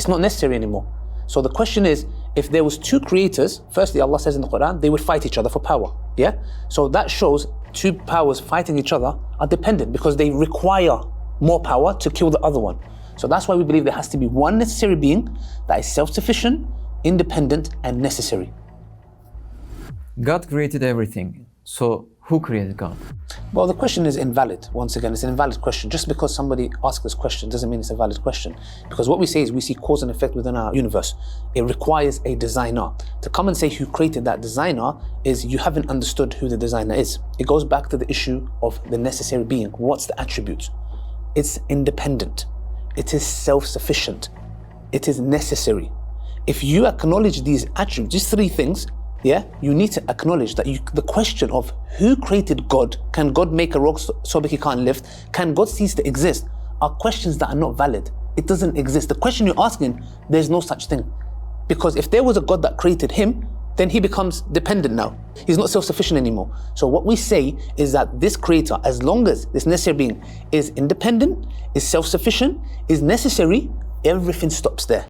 It's not necessary anymore. So the question is, if there was two creators, firstly Allah says in the Quran, they would fight each other for power. Yeah? So that shows two powers fighting each other are dependent because they require more power to kill the other one. So that's why we believe there has to be one necessary being that is self-sufficient, independent, and necessary. God created everything. So who created God? Well, the question is invalid. Once again, it's an invalid question. Just because somebody asks this question doesn't mean it's a valid question. Because what we say is we see cause and effect within our universe. It requires a designer. To come and say who created that designer is you haven't understood who the designer is. It goes back to the issue of the necessary being. What's the attribute? It's independent. It is self-sufficient. It is necessary. If you acknowledge these attributes, these three things, yeah, you need to acknowledge that the question of who created God, can God make a rock so big he can't lift, can God cease to exist, are questions that are not valid. It doesn't exist. The question you're asking, there's no such thing. Because if there was a God that created him, then he becomes dependent now. He's not self-sufficient anymore. So what we say is that this creator, as long as this necessary being is independent, is self-sufficient, is necessary, everything stops there.